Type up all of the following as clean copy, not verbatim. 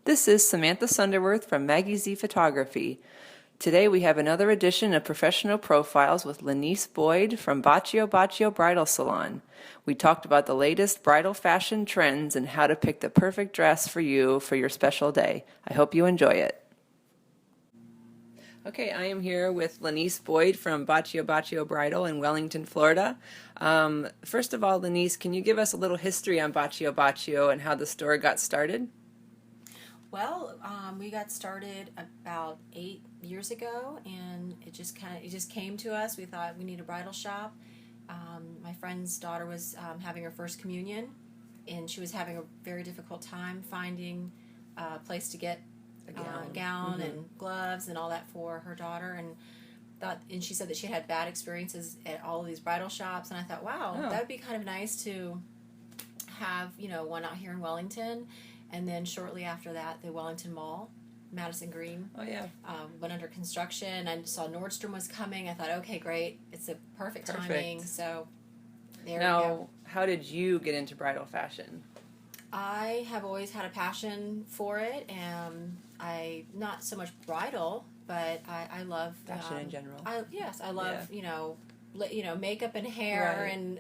This is Samantha Sunderworth from Maggie Z Photography. Today we have another edition of Professional Profiles with Lanice Boyd from Bacio Bridal Salon. We talked about the latest bridal fashion trends and how to pick the perfect dress for you for your special day. I hope you enjoy it. Okay, I am here with Lanice Boyd from Bacio Bridal in Wellington, Florida. First of all, Lanice, can you give us a little history on Bacio and how the store got started? Well, we got started about 8 years ago, and it just came to us. We thought we need a bridal shop. My friend's daughter was having her first communion, and she was having a very difficult time finding a place to get a gown and gloves and all that for her daughter. And she said that she had bad experiences at all of these bridal shops, and I thought, wow, that would be kind of nice to have one out here in Wellington. And then shortly after that, the Wellington Mall, Madison Green, went under construction. I saw Nordstrom was coming. I thought, okay, great. It's a perfect timing. So there we go. Now, how did you get into bridal fashion? I have always had a passion for it, and not so much bridal, but I love fashion in general. I love makeup and hair, and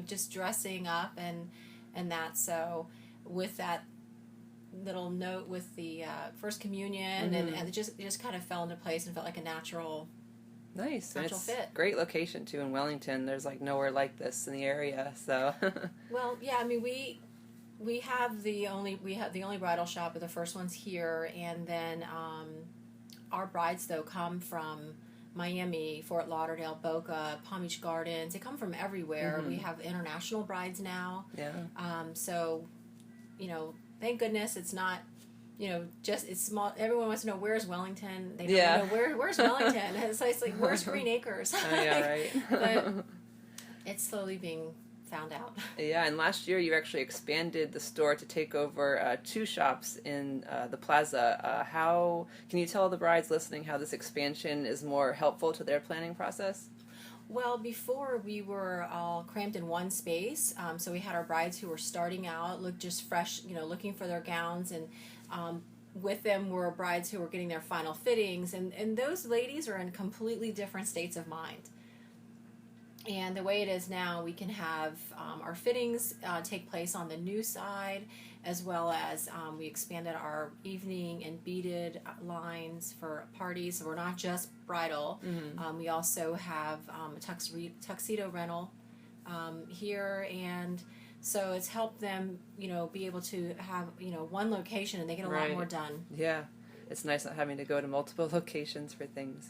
just dressing up and that. So with that little note with the first communion, and it just kind of fell into place and felt like a natural fit. Great location too in Wellington. There's like nowhere like this in the area. So well, yeah, I mean we have the only bridal shop, but the first one's here, and then our brides though come from Miami, Fort Lauderdale, Boca, Palm Beach Gardens. They come from everywhere. We have international brides now. Yeah. So thank goodness it's not, it's small. Everyone wants to know, where's Wellington? They don't know where's Wellington. It's like, where's Green Acres? Oh, yeah, right. But it's slowly being found out. Yeah, and last year you actually expanded the store to take over 2 shops in the plaza. How can you tell the brides listening how this expansion is more helpful to their planning process? Well, before we were all cramped in one space, so we had our brides who were starting out, look just fresh, looking for their gowns, and with them were brides who were getting their final fittings, and those ladies are in completely different states of mind. And the way it is now, we can have our fittings take place on the new side, as well as we expanded our evening and beaded lines for parties. So we're not just bridal. We also have a tuxedo rental here, and so it's helped them, be able to have, one location, and they get a lot more done. Yeah, it's nice not having to go to multiple locations for things.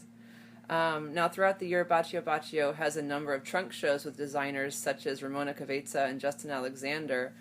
Now, throughout the year, Bacio has a number of trunk shows with designers such as Ramona Cavezza and Justin Alexander.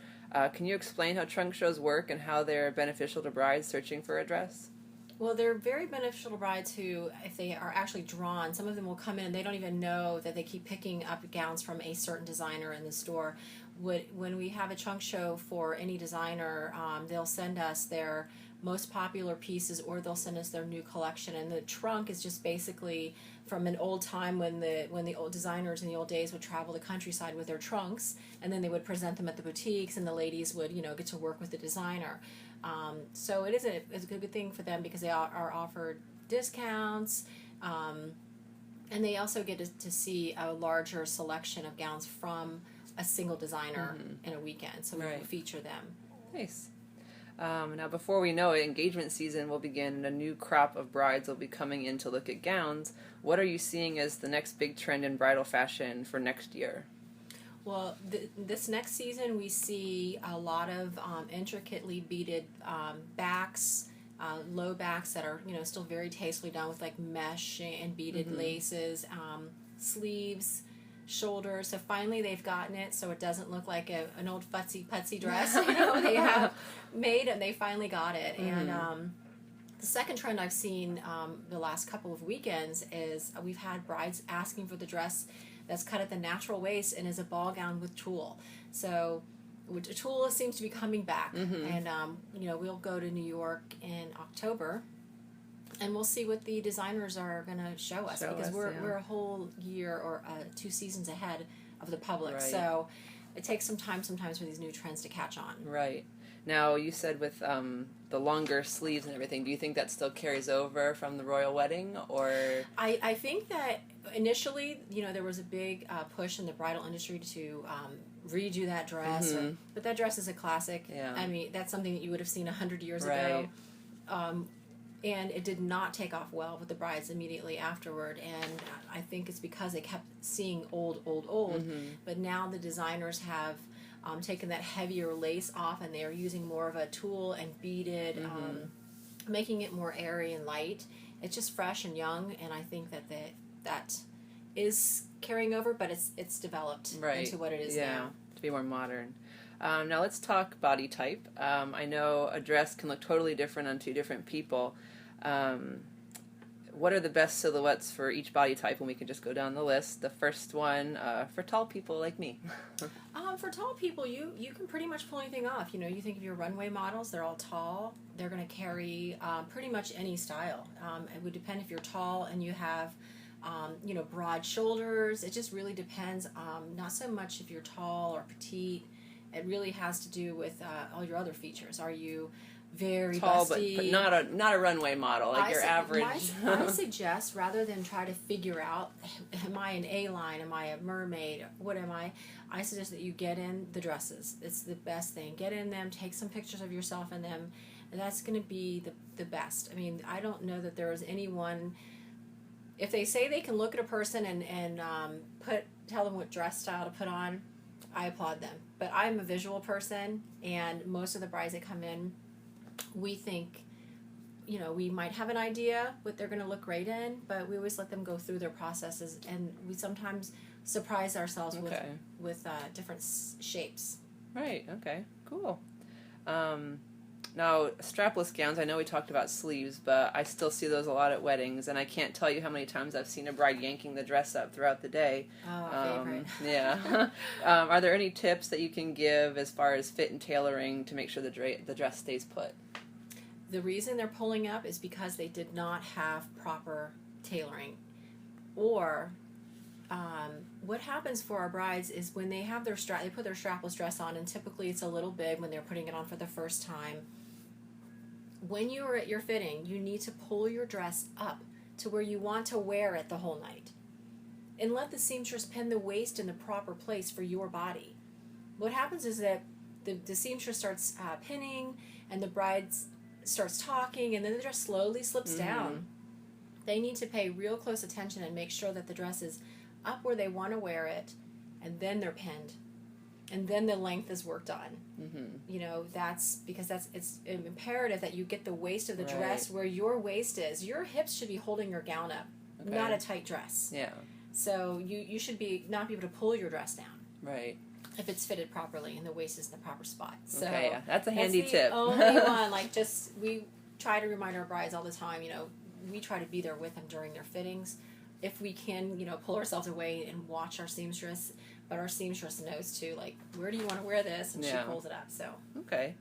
Can you explain how trunk shows work and how they're beneficial to brides searching for a dress? Well, they're very beneficial to brides who, if they are actually drawn, some of them will come in and they don't even know that they keep picking up gowns from a certain designer in the store. When we have a trunk show for any designer, they'll send us their most popular pieces, or they'll send us their new collection. And the trunk is just basically from an old time when the old designers in the old days would travel the countryside with their trunks, and then they would present them at the boutiques, and the ladies would get to work with the designer. So it's a good thing for them because they are offered discounts, and they also get to see a larger selection of gowns from a single designer in a weekend. So we will feature them. Nice. Now, before we know it, engagement season will begin, and a new crop of brides will be coming in to look at gowns. What are you seeing as the next big trend in bridal fashion for next year? Well, this next season we see a lot of intricately beaded backs, low backs that are still very tastefully done with like mesh and beaded laces, sleeves, shoulders. So finally they've gotten it so it doesn't look like an old futsy dress. They have made, and they finally got it. And the second trend I've seen the last couple of weekends is we've had brides asking for the dress that's cut at the natural waist and is a ball gown with tulle. So tulle seems to be coming back, and we'll go to New York in October, and we'll see what the designers are going to show us, because we're a whole year or 2 seasons ahead of the public. Right. So it takes some time sometimes for these new trends to catch on. Right. Now, you said with the longer sleeves and everything, do you think that still carries over from the royal wedding, or? I think that initially, there was a big push in the bridal industry to redo that dress. But that dress is a classic. Yeah. I mean, that's something that you would have seen 100 years Right. ago. And it did not take off well with the brides immediately afterward. And I think it's because they kept seeing old. But now the designers have taken that heavier lace off, and they are using more of a tulle and beaded, making it more airy and light. It's just fresh and young, and I think that is carrying over, but it's developed into what it is now. To be more modern. Now let's talk body type. I know a dress can look totally different on two different people. What are the best silhouettes for each body type? And we can just go down the list. The first one, for tall people like me. For tall people, you can pretty much pull anything off. You think of your runway models, they're all tall. They're going to carry pretty much any style. It would depend if you're tall and you have broad shoulders. It just really depends. Not so much if you're tall or petite. It really has to do with all your other features. Are you very tall, busty? but not a runway model, like your average. I suggest, rather than try to figure out, am I an A-line, am I a mermaid, what am I suggest that you get in the dresses. It's the best thing. Get in them, take some pictures of yourself in them, and that's going to be the best. I mean, I don't know that there is anyone, if they say they can look at a person and tell them what dress style to put on, I applaud them. But I'm a visual person, and most of the brides that come in, we think, we might have an idea what they're going to look great in, but we always let them go through their processes, and we sometimes surprise ourselves with different shapes. Right, okay, cool. Now, strapless gowns, I know we talked about sleeves, but I still see those a lot at weddings, and I can't tell you how many times I've seen a bride yanking the dress up throughout the day. Oh, favorite. Yeah. Are there any tips that you can give as far as fit and tailoring to make sure the dress stays put? The reason they're pulling up is because they did not have proper tailoring. Or what happens for our brides is when they have they put their strapless dress on, and typically it's a little big when they're putting it on for the first time. When you are at your fitting, you need to pull your dress up to where you want to wear it the whole night. And let the seamstress pin the waist in the proper place for your body. What happens is that the seamstress starts pinning, and the bride starts talking, and then the dress slowly slips down. They need to pay real close attention and make sure that the dress is up where they want to wear it, and then they're pinned. And then the length is worked on. That's because it's imperative that you get the waist of the dress where your waist is. Your hips should be holding your gown up, not a tight dress. Yeah. So you should not be able to pull your dress down. Right. If it's fitted properly and the waist is in the proper spot. So okay, yeah. That's a handy tip. Only one. We try to remind our brides all the time. We try to be there with them during their fittings. If we can, pull ourselves away and watch our seamstress. But our seamstress knows too, where do you want to wear this? And she pulls it up. So okay.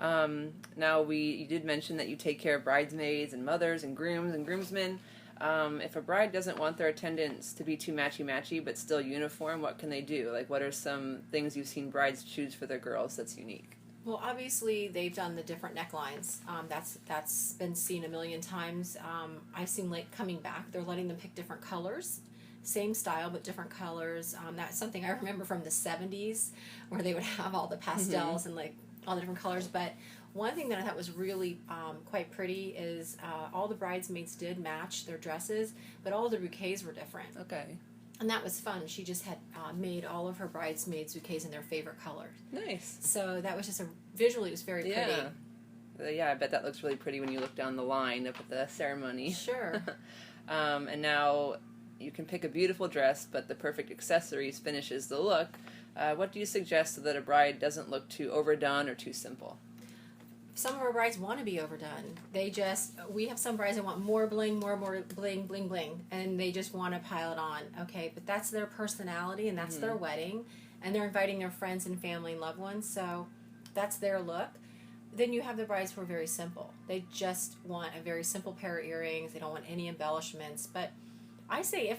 Now you did mention that you take care of bridesmaids and mothers and grooms and groomsmen. If a bride doesn't want their attendants to be too matchy-matchy but still uniform, what can they do? What are some things you've seen brides choose for their girls that's unique? Well, obviously, they've done the different necklines. That's been seen a million times. I've seen coming back, they're letting them pick different colors. Same style, but different colors. That's something I remember from the 70s, where they would have all the pastels and all the different colors. But one thing that I thought was really quite pretty is all the bridesmaids did match their dresses, but all the bouquets were different. Okay. And that was fun. She just had made all of her bridesmaids bouquets in their favorite color. Nice. So that was just visually it was very pretty. Yeah, I bet that looks really pretty when you look down the line up at the ceremony. Sure. And now you can pick a beautiful dress, but the perfect accessories finishes the look. What do you suggest so that a bride doesn't look too overdone or too simple? Some of our brides want to be overdone. We have some brides that want more bling, more bling, bling, bling, and they just want to pile it on. Okay, but that's their personality, and that's their wedding, and they're inviting their friends and family and loved ones, so that's their look. Then you have the brides who are very simple. They just want a very simple pair of earrings. They don't want any embellishments, but I say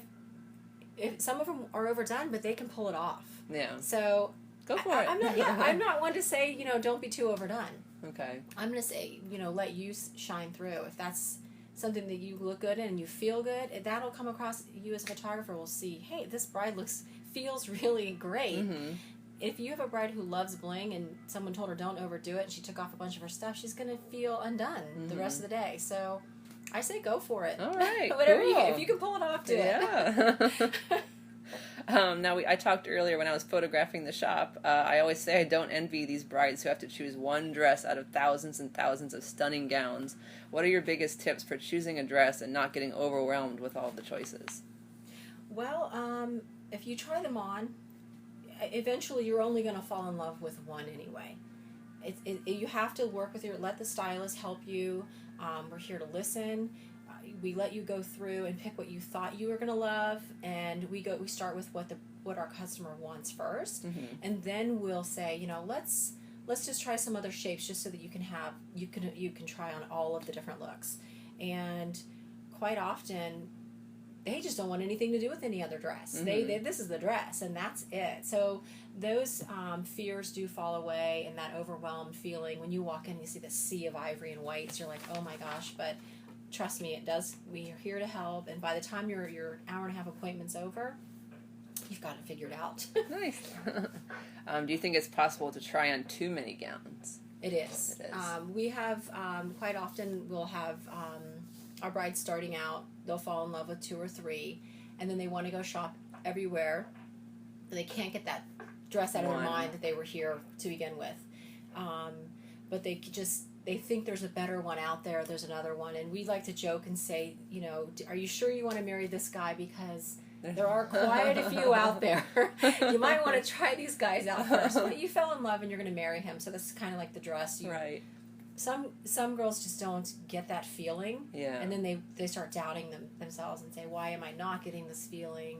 if some of them are overdone, but they can pull it off. Yeah. So go for it. I'm not one to say, don't be too overdone. Okay. I'm going to say, let you shine through. If that's something that you look good in and you feel good, that'll come across. You as a photographer will see, hey, this bride feels really great. Mm-hmm. If you have a bride who loves bling and someone told her don't overdo it and she took off a bunch of her stuff, she's going to feel undone the rest of the day. So I say go for it. All right. Whatever cool. if you can pull it off, do it. Now, I talked earlier when I was photographing the shop. I always say I don't envy these brides who have to choose one dress out of thousands and thousands of stunning gowns. What are your biggest tips for choosing a dress and not getting overwhelmed with all the choices? Well, if you try them on, eventually you're only going to fall in love with one anyway. You have to work with let the stylist help you. We're here to listen. We let you go through and pick what you thought you were going to love, and we start with what our customer wants first, and then we'll say, let's just try some other shapes just so that you can try on all of the different looks. And quite often they just don't want anything to do with any other dress. This is the dress, and that's it. So those fears do fall away, and that overwhelmed feeling when you walk in and you see the sea of ivory and whites, you're like, oh my gosh. But trust me, it does. We are here to help, and by the time your hour and a half appointment's over, you've got it figured out. Nice. Do you think it's possible to try on too many gowns? It is. We have quite often we'll have our brides starting out. They'll fall in love with 2 or 3, and then they want to go shop everywhere, but they can't get that dress out of their mind that they were here to begin with. But they think there's a better one out there. There's another one, and we like to joke and say, are you sure you want to marry this guy? Because there are quite a few out there. You might want to try these guys out first. But you fell in love, and you're going to marry him. So this is kind of like the dress. Right. Some girls just don't get that feeling, and then they start doubting themselves and say, why am I not getting this feeling?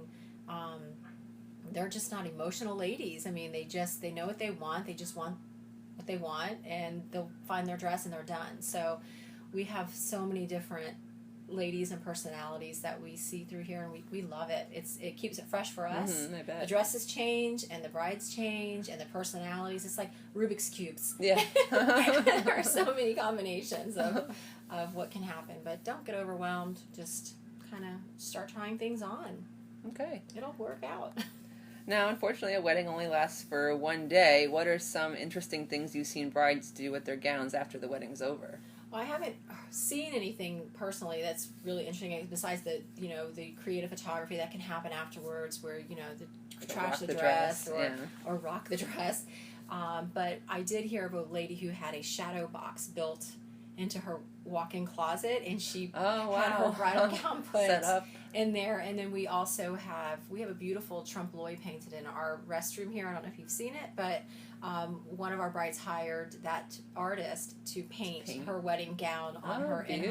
They're just not emotional ladies. I mean, they know what they want. They just want what they want, and they'll find their dress and they're done. So we have so many different ladies and personalities that we see through here, and we love it. It keeps it fresh for us. I bet. The dresses change, and the brides change, and the personalities. It's like Rubik's cubes. Yeah. There are so many combinations of what can happen, but don't get overwhelmed. Just kind of start trying things on. Okay. It'll work out. Now, unfortunately, a wedding only lasts for one day. What are some interesting things you've seen brides do with their gowns after the wedding's over? Well, I haven't seen anything personally that's really interesting besides the creative photography that can happen afterwards, where the trash the dress or rock the dress. But I did hear of a lady who had a shadow box built into her walk-in closet, and she had her bridal gown put set up in there. And then we also have a beautiful trompe l'oeil painted in our restroom here. I don't know if you've seen it, but one of our brides hired that artist to paint her wedding gown on her in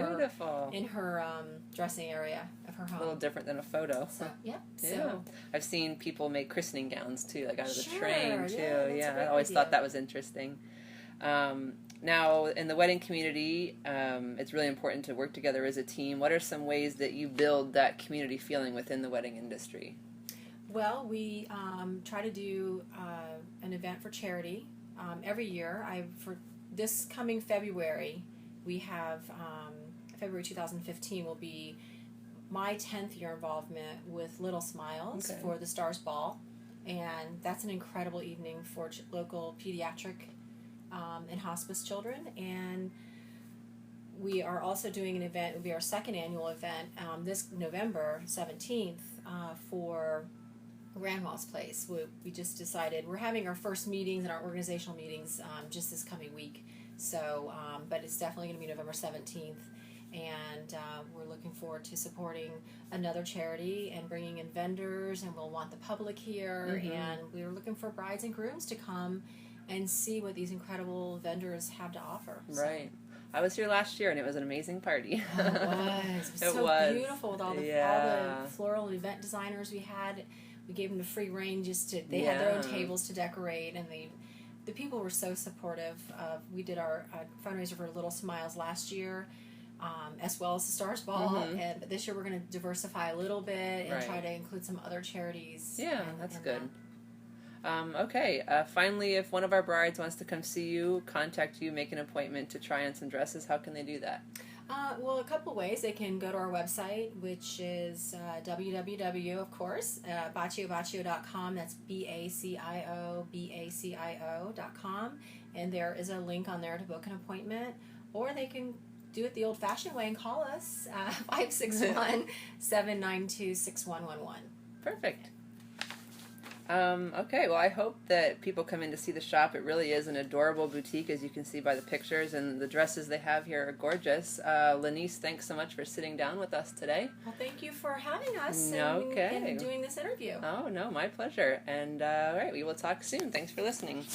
her dressing area of her home. A little different than a photo. So I've seen people make christening gowns too, like out of the Sure, train too. yeah, I always thought that was interesting. Now, in the wedding community, it's really important to work together as a team. What are some ways that you build that community feeling within the wedding industry? Well, we try to do an event for charity every year. For this coming February, we have February 2015 will be my 10th year involvement with Little Smiles for the Stars Ball, and that's an incredible evening for local pediatric and hospice children. And we are also doing an event. It will be our second annual event this November 17th for Grandma's Place. We just decided we're having our first meetings and our organizational meetings just this coming week. So, but it's definitely going to be November 17th, and we're looking forward to supporting another charity and bringing in vendors, and we'll want the public here, and we're looking for brides and grooms to come and see what these incredible vendors have to offer. So. Right. I was here last year, and it was an amazing party. Oh, it was. It was so beautiful with all the floral and event designers we had. We gave them the free reign they had their own tables to decorate, and the people were so supportive. We did our fundraiser for Little Smiles last year, as well as the Stars Ball, but this year we're going to diversify a little bit and try to include some other charities. Yeah, that's good. Okay, finally, if one of our brides wants to come see you, contact you, make an appointment to try on some dresses, how can they do that? Well, a couple ways. They can go to our website, which is www, of course, bacio.com. That's BACIO.com. And there is a link on there to book an appointment. Or they can do it the old-fashioned way and call us, 561-792-6111. Perfect. Okay, well, I hope that people come in to see the shop. It really is an adorable boutique, as you can see by the pictures, and the dresses they have here are gorgeous. Lanice, thanks so much for sitting down with us today. Well, thank you for having us Okay. and doing this interview. Oh, no, my pleasure. And all right, we will talk soon. Thanks for listening.